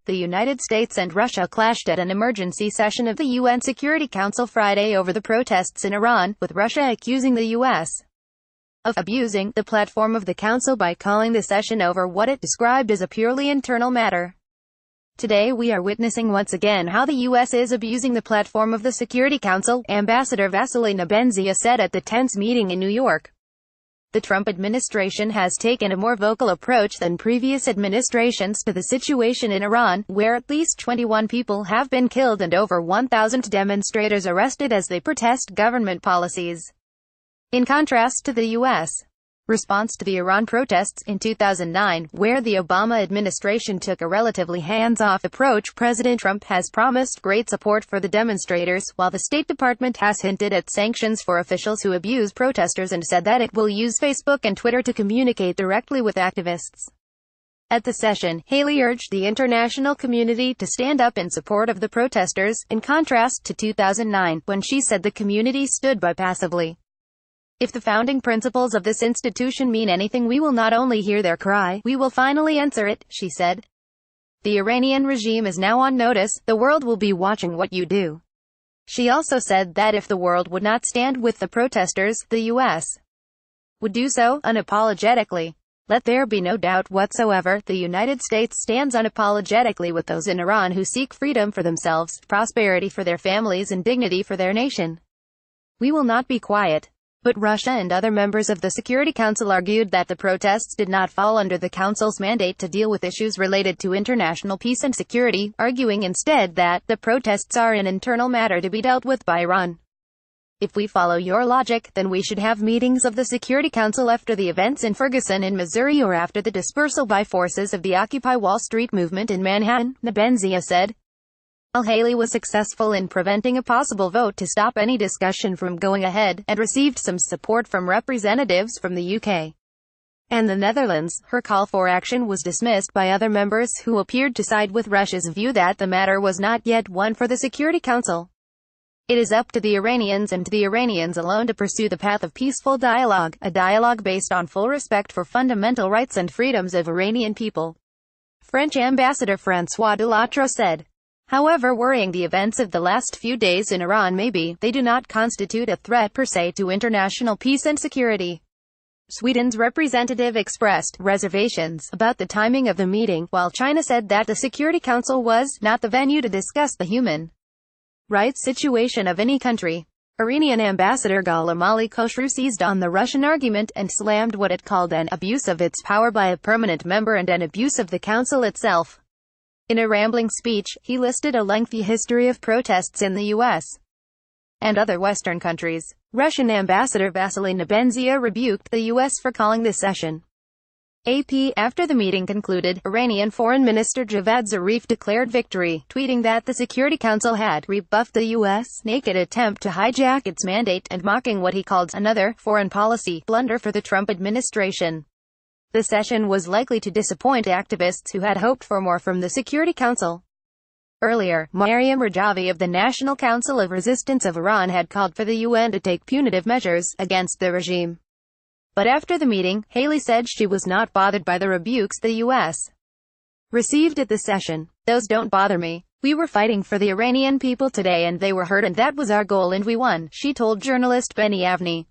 The United States and Russia clashed at an emergency session of the UN Security Council Friday over the protests in Iran, with Russia accusing the U.S. of abusing the platform of the Council by calling the session over what it described as a purely internal matter. Today we are witnessing once again how the U.S. is abusing the platform of the Security Council, Ambassador Vasily Nebenzia said at the tense meeting in New York. The Trump administration has taken a more vocal approach than previous administrations to the situation in Iran, where at least 21 people have been killed and over 1,000 demonstrators arrested as they protest government policies. In contrast to the U.S. response to the Iran protests in 2009, where the Obama administration took a relatively hands-off approach, President Trump has promised great support for the demonstrators, while the State Department has hinted at sanctions for officials who abuse protesters and said that it will use Facebook and Twitter to communicate directly with activists. At the session, Haley urged the international community to stand up in support of the protesters, in contrast to 2009, when she said the community stood by passively. If the founding principles of this institution mean anything, we will not only hear their cry, we will finally answer it, she said. The Iranian regime is now on notice, the world will be watching what you do. She also said that if the world would not stand with the protesters, the U.S. would do so, unapologetically. Let there be no doubt whatsoever, the United States stands unapologetically with those in Iran who seek freedom for themselves, prosperity for their families and dignity for their nation. We will not be quiet. But Russia and other members of the Security Council argued that the protests did not fall under the Council's mandate to deal with issues related to international peace and security, arguing instead that the protests are an internal matter to be dealt with by Iran. If we follow your logic, then we should have meetings of the Security Council after the events in Ferguson in Missouri or after the dispersal by forces of the Occupy Wall Street movement in Manhattan, Nebenzia said. Haley was successful in preventing a possible vote to stop any discussion from going ahead, and received some support from representatives from the UK and the Netherlands. Her call for action was dismissed by other members who appeared to side with Russia's view that the matter was not yet one for the Security Council. It is up to the Iranians and to the Iranians alone to pursue the path of peaceful dialogue, a dialogue based on full respect for fundamental rights and freedoms of Iranian people. French Ambassador François Delattre said. However worrying the events of the last few days in Iran may be, they do not constitute a threat per se to international peace and security. Sweden's representative expressed reservations about the timing of the meeting, while China said that the Security Council was not the venue to discuss the human rights situation of any country. Iranian Ambassador Ghulam Ali Khosrow seized on the Russian argument and slammed what it called an abuse of its power by a permanent member and an abuse of the Council itself. In a rambling speech, he listed a lengthy history of protests in the U.S. and other Western countries. Russian Ambassador Vasily Nebenzia rebuked the U.S. for calling this session. AP. After the meeting concluded, Iranian Foreign Minister Javad Zarif declared victory, tweeting that the Security Council had rebuffed the U.S. naked attempt to hijack its mandate and mocking what he called another foreign policy blunder for the Trump administration. The session was likely to disappoint activists who had hoped for more from the Security Council. Earlier, Maryam Rajavi of the National Council of Resistance of Iran had called for the UN to take punitive measures against the regime. But after the meeting, Haley said she was not bothered by the rebukes the U.S. received at the session. Those don't bother me. We were fighting for the Iranian people today and they were hurt and that was our goal and we won, she told journalist Benny Avni.